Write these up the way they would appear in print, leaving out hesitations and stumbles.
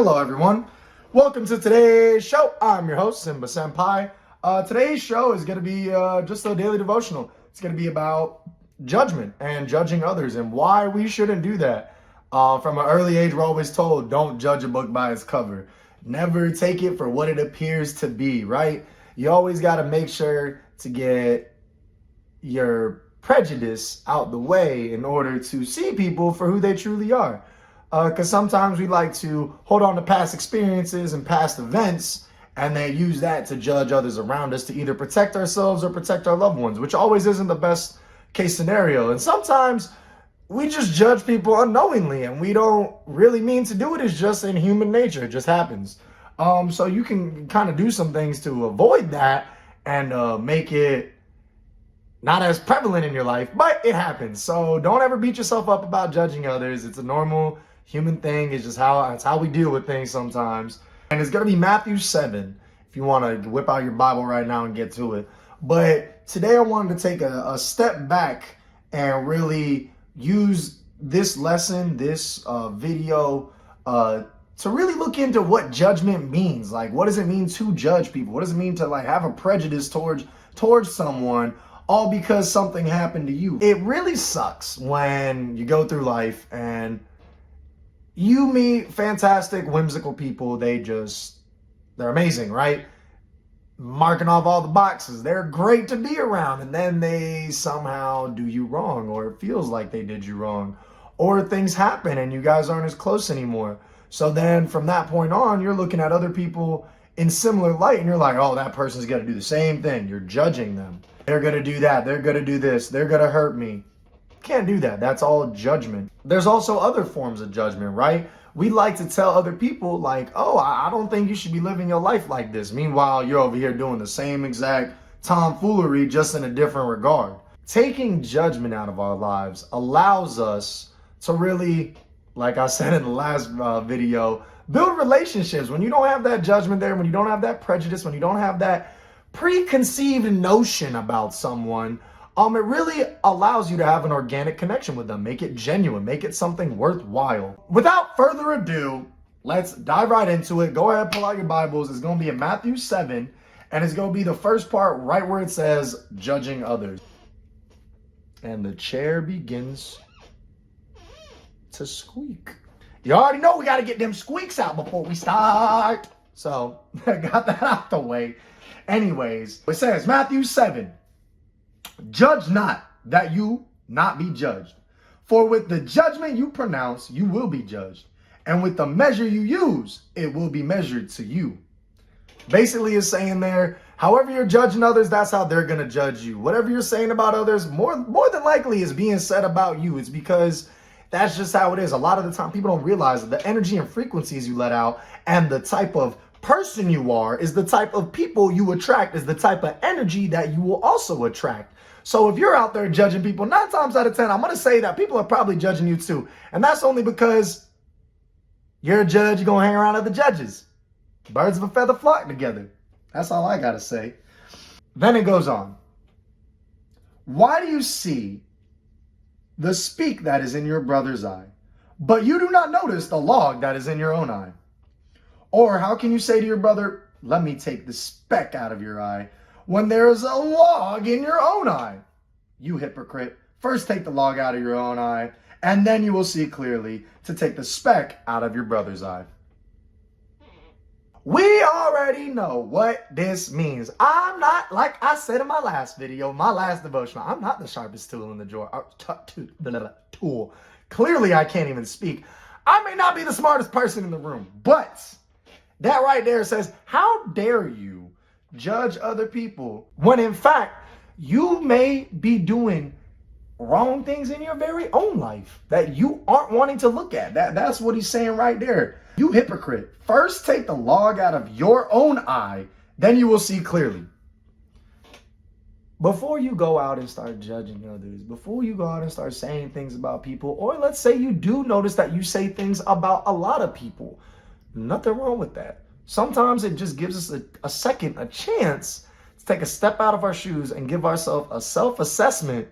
Hello, everyone. Welcome to today's show. I'm your host, Simba Senpai. Today's show is going to be just a daily devotional. It's going to be about judgment and judging others and why we shouldn't do that. From an early age, we're always told, don't judge a book by its cover. Never take it for what it appears to be, right? You always got to make sure to get your prejudice out the way in order to see people for who they truly are. Because sometimes we like to hold on to past experiences and past events and then use that to judge others around us to either protect ourselves or protect our loved ones, which always isn't the best case scenario. And sometimes we just judge people unknowingly and we don't really mean to do it. It's just in human nature. It just happens. So you can kind of do some things to avoid that and make it not as prevalent in your life, but it happens. So don't ever beat yourself up about judging others. It's a normal human thing. It's just how we deal with things sometimes. And it's going to be Matthew 7 if you want to whip out your Bible right now and get to it. But today I wanted to take a step back and really use this lesson, this video, to really look into what judgment means. Like, what does it mean to judge people? What does it mean to have a prejudice towards someone, all because something happened to you? It really sucks when you go through life and you meet fantastic, whimsical people. They're amazing, right? Marking off all the boxes. They're great to be around. And then they somehow do you wrong, or it feels like they did you wrong, or things happen and you guys aren't as close anymore. So then from that point on, you're looking at other people in similar light and you're like, oh, that person's going to do the same thing. You're judging them. They're going to do that. They're going to do this. They're going to hurt me. Can't do that. That's all judgment. There's also other forms of judgment, right? We like to tell other people like, oh, I don't think you should be living your life like this. Meanwhile, you're over here doing the same exact tomfoolery, just in a different regard. Taking judgment out of our lives allows us to really, like I said in the last video, build relationships. When you don't have that judgment there, when you don't have that prejudice, when you don't have that preconceived notion about someone, it really allows you to have an organic connection with them. Make it genuine. Make it something worthwhile. Without further ado, let's dive right into it. Go ahead, pull out your Bibles. It's going to be in Matthew 7, and it's going to be the first part right where it says, judging others. And the chair begins to squeak. You already know we got to get them squeaks out before we start. So, I got that out the way. Anyways, it says, Matthew 7. Judge not, that you not be judged. For with the judgment you pronounce, you will be judged. And with the measure you use, it will be measured to you. Basically, it's saying there, however you're judging others, that's how they're going to judge you. Whatever you're saying about others, more than likely is being said about you. It's because that's just how it is. A lot of the time, people don't realize that the energy and frequencies you let out and the type of person you are is the type of people you attract, is the type of energy that you will also attract. So if you're out there judging people, 9 times out of 10, I'm going to say that people are probably judging you too. And that's only because you're a judge, you're going to hang around other judges. Birds of a feather flock together. That's all I got to say. Then it goes on. Why do you see the speck that is in your brother's eye, but you do not notice the log that is in your own eye? Or how can you say to your brother, let me take the speck out of your eye, when there is a log in your own eye? You hypocrite, first take the log out of your own eye, and then you will see clearly to take the speck out of your brother's eye. We already know what this means. I'm not, like I said in my last video, my last devotional, I'm not the sharpest tool in the drawer. Tool. Clearly, I can't even speak. I may not be the smartest person in the room, but that right there says, how dare you judge other people when in fact you may be doing wrong things in your very own life that you aren't wanting to look at. That's what he's saying right there. You hypocrite. First take the log out of your own eye, then you will see clearly. Before you go out and start judging others, before you go out and start saying things about people, or let's say you do notice that you say things about a lot of people, nothing wrong with that. Sometimes it just gives us a chance to take a step out of our shoes and give ourselves a self-assessment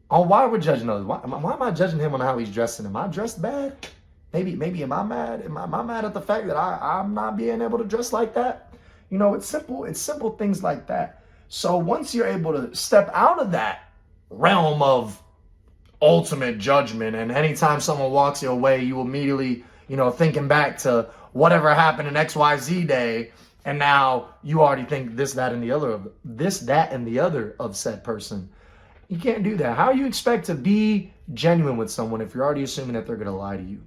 on why we're judging others. Why am I judging him on how he's dressing? Am I dressed bad? Maybe am I mad? Am I mad at the fact that I'm not being able to dress like that? You know, it's simple. It's simple things like that. So once you're able to step out of that realm of ultimate judgment, and anytime someone walks your way, you immediately, thinking back to whatever happened in XYZ day, and now you already think this, that, and the other of said person. You can't do that. How do you expect to be genuine with someone if you're already assuming that they're going to lie to you?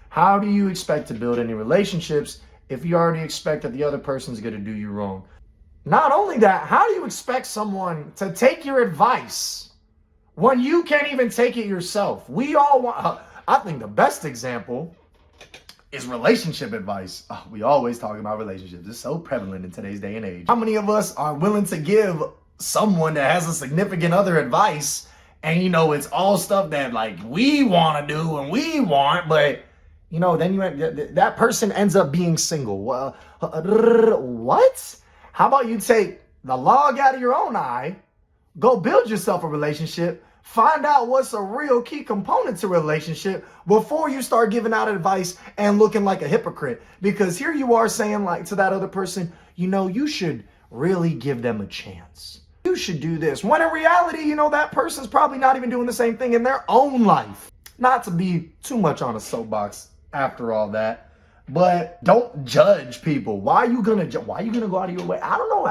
How do you expect to build any relationships if you already expect that the other person's going to do you wrong? Not only that, how do you expect someone to take your advice when you can't even take it yourself? We all want, I think the best example is relationship advice. Oh, we always talk about relationships. It's so prevalent in today's day and age. How many of us are willing to give someone that has a significant other advice, and it's all stuff that like we want to do and we want, but then that person ends up being single. Well, what? How about you take the log out of your own eye, go build yourself a relationship, find out what's a real key component to a relationship before you start giving out advice and looking like a hypocrite. Because here you are saying like to that other person, you should really give them a chance. You should do this. When in reality, that person's probably not even doing the same thing in their own life. Not to be too much on a soapbox after all that, but don't judge people. Why are you gonna go out of your way? I don't know.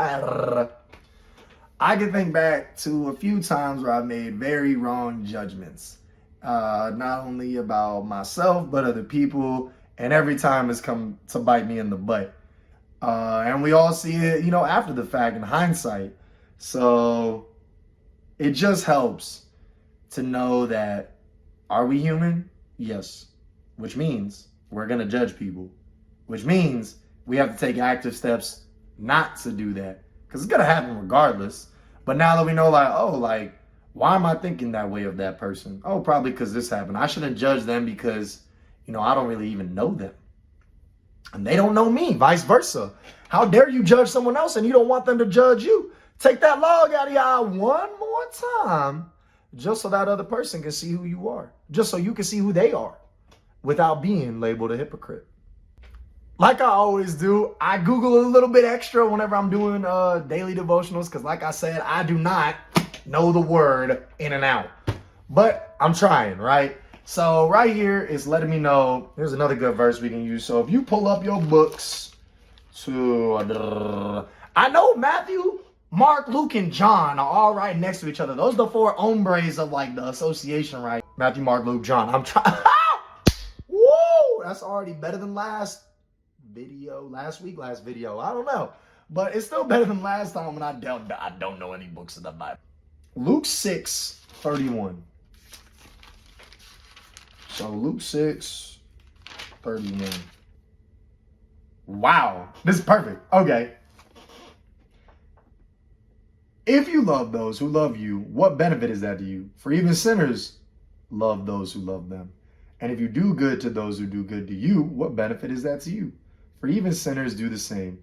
I can think back to a few times where I made very wrong judgments, not only about myself, but other people. And every time it's come to bite me in the butt. And we all see it, after the fact in hindsight. So it just helps to know that, are we human? Yes. Which means we're going to judge people. Which means we have to take active steps not to do that. Because it's going to happen regardless. But now that we know, why am I thinking that way of that person? Oh, probably because this happened. I shouldn't judge them because, I don't really even know them. And they don't know me, vice versa. How dare you judge someone else and you don't want them to judge you? Take that log out of your eye one more time, just so that other person can see who you are. Just so you can see who they are without being labeled a hypocrite. Like I always do, I Google a little bit extra whenever I'm doing daily devotionals, because like I said, I do not know the word in and out. But I'm trying, right? So right here is letting me know, here's another good verse we can use. So if you pull up your books to, I know Matthew, Mark, Luke, and John are all right next to each other. Those are the four hombres of like the association, right? Matthew, Mark, Luke, John. I'm trying. Woo! That's already better than last video. I don't know. But it's still better than last time when I don't know any books of the Bible. Luke 6:31. So Luke 6:31. Wow. This is perfect. Okay. If you love those who love you, what benefit is that to you? For even sinners love those who love them. And if you do good to those who do good to you, what benefit is that to you? For even sinners do the same.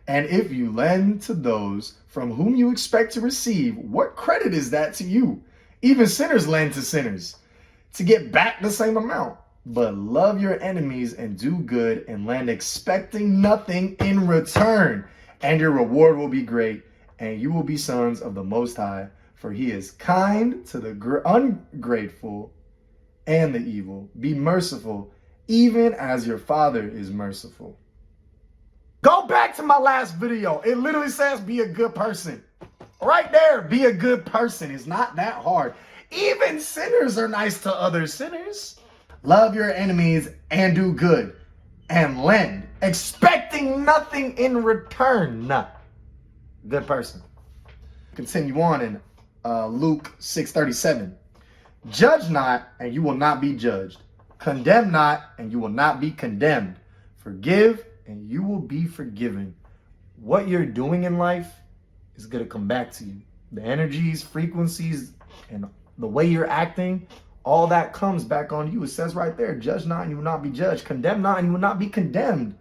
And if you lend to those from whom you expect to receive, what credit is that to you? Even sinners lend to sinners to get back the same amount. But love your enemies and do good and lend expecting nothing in return. And your reward will be great. And you will be sons of the Most High, for he is kind to the ungrateful and the evil. Be merciful, even as your Father is merciful. Go back to my last video. It literally says be a good person. Right there, be a good person. It's not that hard. Even sinners are nice to other sinners. Love your enemies and do good and lend, expecting nothing in return. Good person. Continue on in Luke 6:37. Judge not, and you will not be judged. Condemn not, and you will not be condemned. Forgive, and you will be forgiven. What you're doing in life is going to come back to you. The energies, frequencies, and the way you're acting, all that comes back on you. It says right there, judge not, and you will not be judged. Condemn not, and you will not be condemned.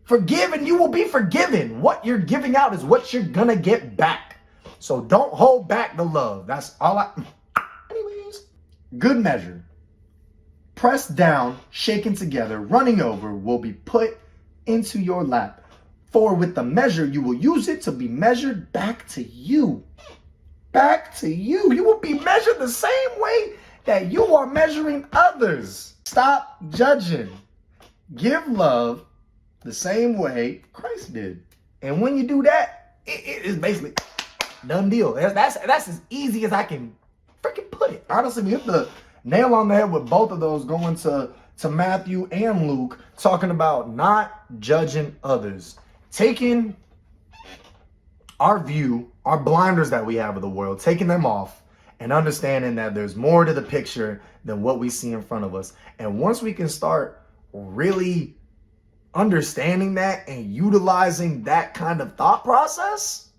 Forgive and you will be forgiven. What you're giving out is what you're going to get back. So don't hold back the love. That's all Anyways, good measure, pressed down, shaken together, running over, will be put into your lap. For with the measure you will use it to be measured back to you. Back to you. You will be measured the same way that you are measuring others. Stop judging. Give love the same way Christ did. And when you do that, it is basically done deal. That's as easy as I can freaking put it. Honestly, we hit the nail on the head with both of those, going to Matthew and Luke, talking about not judging others. Taking our view, our blinders that we have of the world, taking them off and understanding that there's more to the picture than what we see in front of us. And once we can start really understanding that and utilizing that kind of thought process,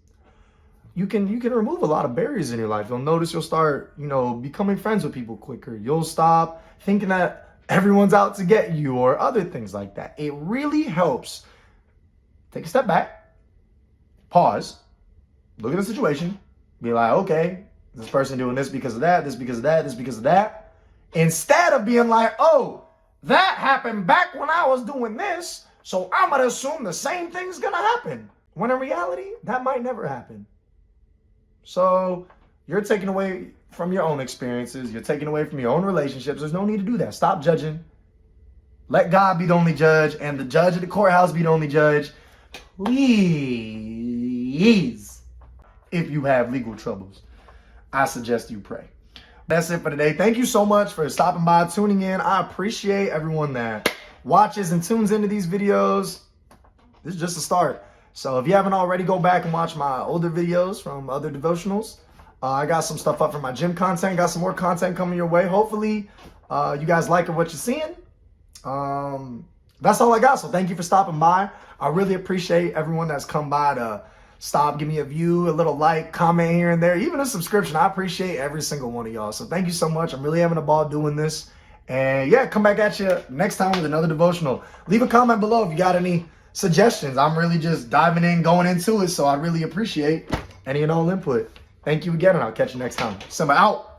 you can remove a lot of barriers in your life. You'll notice you'll start, becoming friends with people quicker. You'll stop thinking that everyone's out to get you or other things like that. It really helps. Take a step back, pause, look at the situation, be like, okay, this person doing this because of that, this because of that, this because of that. Instead of being like, oh, that happened back when I was doing this, so I'm going to assume the same thing's going to happen. When in reality, that might never happen. So you're taking away from your own experiences. You're taking away from your own relationships. There's no need to do that. Stop judging. Let God be the only judge and the judge at the courthouse be the only judge. Please, if you have legal troubles, I suggest you pray. That's it for today. Thank you so much for stopping by, tuning in. I appreciate everyone that watches and tunes into these videos. This is just a start. So if you haven't already, go back and watch my older videos from other devotionals. I got some stuff up for my gym content. Got some more content coming your way. Hopefully, you guys like what you're seeing. That's all I got. So thank you for stopping by. I really appreciate everyone that's come by to stop, give me a view, a little like, comment here and there, even a subscription. I appreciate every single one of y'all. So thank you so much. I'm really having a ball doing this. And yeah, come back at you next time with another devotional. Leave a comment below if you got any suggestions. I'm really just diving in, going into it. So I really appreciate any and all input. Thank you again, and I'll catch you next time. Simba out.